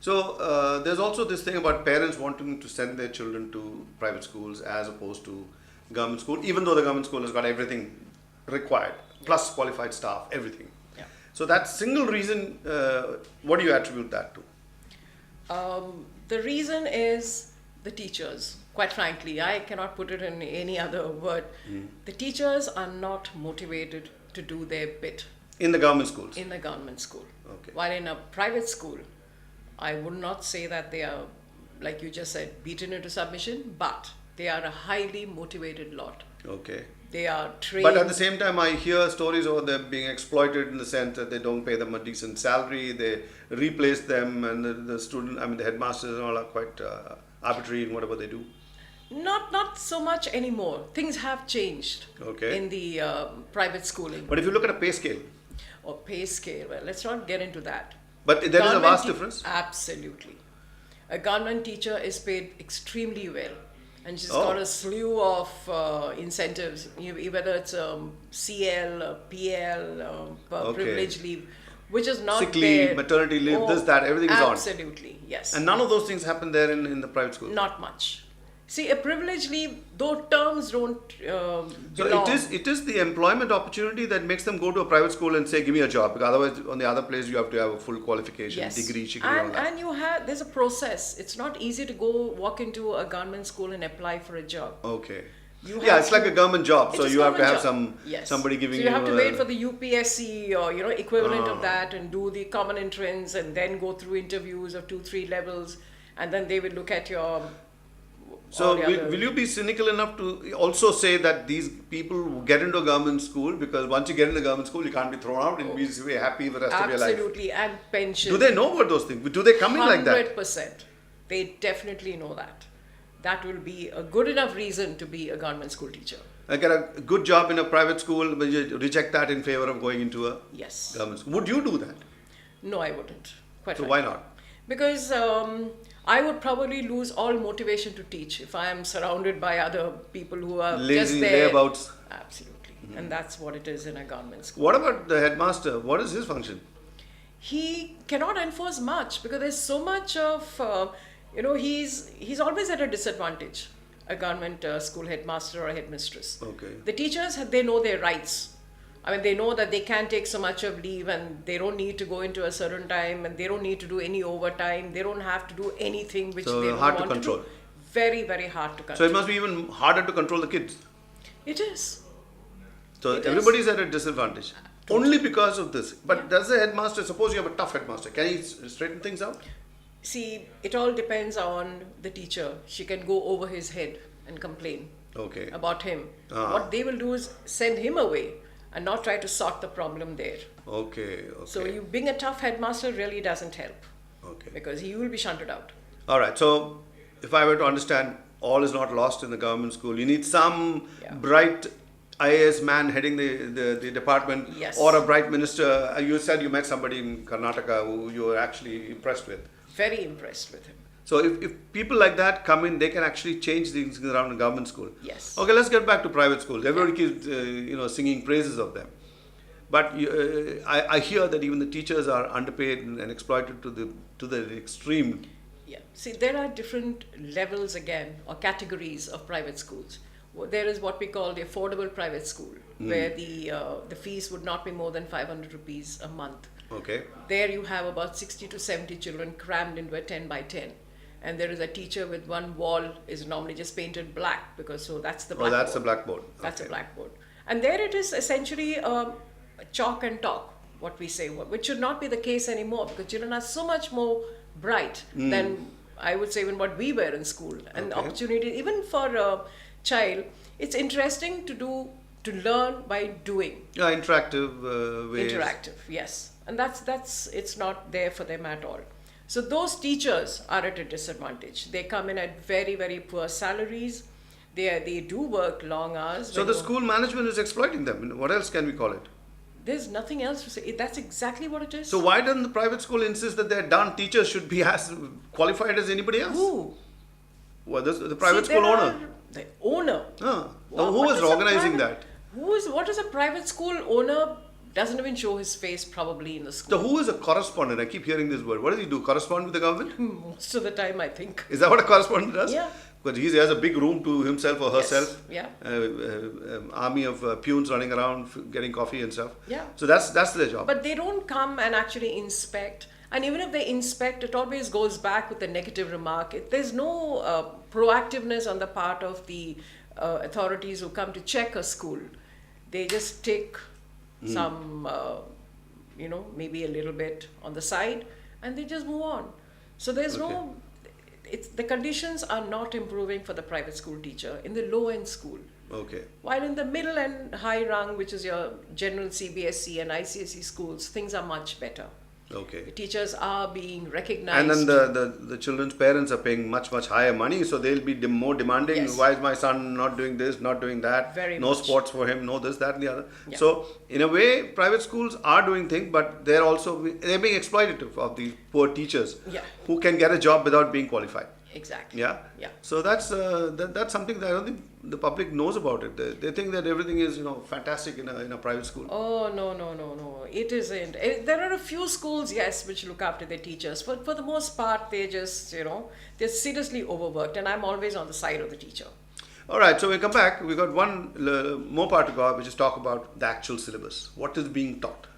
So there's also this thing about parents wanting to send their children to private schools as opposed to government school, even though the government school has got everything required, plus qualified staff, everything. Yeah. So that single reason, what do you attribute that to? The reason is the teachers. Quite frankly, I cannot put it in any other word. The teachers are not motivated to do their bit In the government schools? in the government school. Okay. While in a private school, I would not say that they are, like you just said, beaten into submission, but they are a highly motivated lot. Okay. They are trained. But at the same time, I hear stories of them being exploited in the sense that they don't pay them a decent salary, they replace them, and the student, I mean, the headmasters and all are quite arbitrary in whatever they do. Not so much anymore. Things have changed Okay. in the private schooling But if you look at a pay scale, or pay scale. Well, let's not get into that. but there is a Government vast te- difference. Absolutely. A government teacher is paid extremely well. And she's Oh. got a slew of incentives, whether it's CL, PL, Okay. privilege leave, which is not Sick there. leave, maternity leave, this, that, everything is on. Absolutely, yes. And none of those things happen there in the private school. Not much. See, a privilege leave, though terms don't So belong. it is the employment opportunity that makes them go to a private school and say, give me a job. Because otherwise, on the other place, you have to have a full qualification, Yes. degree, shigri, all and, that. and you have, there's a process. It's not easy to go walk into a government school and apply for a job. Okay. You Yeah, have it's like to- a government job. It's So a you have to have government job. Yes. somebody giving so you. you have to wait for the UPSC or equivalent Ah. of that and do the common entrance and then go through interviews of 2-3 levels, and then they will look at your. So all the other- will you be cynical enough to also say that these people get into a government school, because once you get into a government school, you can't be thrown out and be happy the rest of your life? Absolutely, and pension. Do they know about those things? Do they come in like that? 100%. They definitely know that. That will be a good enough reason to be a government school teacher. I get a good job in a private school, but you reject that in favor of going into a Yes. government school. Would you do that? No, I wouldn't. Quite So frankly. why not? Because I would probably lose all motivation to teach if I am surrounded by other people who are just Lazy there. layabouts. Absolutely. And that's what it is in a government school. What about the headmaster? What is his function? He cannot enforce much because there's so much of, he's always at a disadvantage, a government school headmaster or headmistress. Okay. The teachers, they know their rights. I mean, they know that they can take so much of leave and they don't need to go into a certain time and they don't need to do any overtime. They don't have to do anything which So they don't hard to want control. to do. Very, very hard to So control. it must be even harder to control the kids. It is. So It is. everybody's at a disadvantage. Only because of this. But does the headmaster, suppose you have a tough headmaster, can he straighten things out? See, it all depends on the teacher. She can go over his head and complain Okay. about him. Ah. What they will do is send him away and not try to sort the problem there. Okay. So you being a tough headmaster really doesn't help Okay. because he will be shunted out. All right. So if I were to understand, all is not lost in the government school. You need some Yeah. bright IAS man heading the department, Yes. or a bright minister. You said you met somebody in Karnataka who you were actually impressed with. Very impressed with him. So if people like that come in, they can actually change things around the government school. Yes. Okay, let's get back to private schools. Everybody keeps singing praises of them, but I hear that even the teachers are underpaid and exploited to the extreme. Yeah. See, there are different levels again or categories of private schools. There is what we call the affordable private school, where the fees would not be more than 500 rupees a month. Okay. There you have about 60 to 70 children crammed into a 10 by 10. And there is a teacher with one wall is normally just painted black because that's the Oh, blackboard. that's the blackboard. That's a Okay. blackboard. And there it is essentially chalk and talk, what we say, which should not be the case anymore because children are so much more bright than I would say when what we were in school. And Okay. opportunity, even for a child, it's interesting to learn by doing. Yeah, interactive ways. Interactive, yes. And that's it's not there for them at all. So those teachers are at a disadvantage. They come in at very, very poor salaries. They do work long hours. So when the you- school management is exploiting them. What else can we call it? There's nothing else to say. That's exactly what it is. So why doesn't the private school insist that their darn teachers should be as qualified as anybody else? Who? Well, the private See, school there owner. are- The owner. Ah, Wha- who what is does a organizing private- that? What does a private school owner doesn't even show his face probably in the So school. who is a correspondent? I keep hearing this word. What does he do? Correspond with the government? Most of the time, I think. Is that what a correspondent does? Yeah. But he has a big room to himself or Yes. herself. Yeah. Army of peons running around getting coffee and stuff. Yeah. So that's their job. But they don't come and actually inspect. And even if they inspect, it always goes back with a negative remark. There's no proactiveness on the part of the authorities who come to check a school. They just take some, maybe a little bit on the side, and they just move on. So there's no, the conditions are not improving for the private school teacher in the low end school. Okay. While in the middle and high rung, which is your general CBSE and ICSE schools, things are much better. Okay. The teachers are being recognized. And then the children's parents are paying much higher money, so they'll be more demanding. Yes. Why is my son not doing this, not doing that? Very no much. sports for him, no this, that, and the other. Yeah. So in a way, private schools are doing things, but they're being exploitative of the poor teachers Yeah. who can get a job without being qualified. Exactly. Yeah. Yeah. So that's something that I don't think the public knows about it. They think that everything is fantastic in a private school. Oh, no. It isn't. There are a few schools, yes, which look after their teachers. But for the most part, they just, they're seriously overworked. And I'm always on the side of the teacher. All right. So when we come back, we got one more part to go, which is talk about the actual syllabus. What is being taught?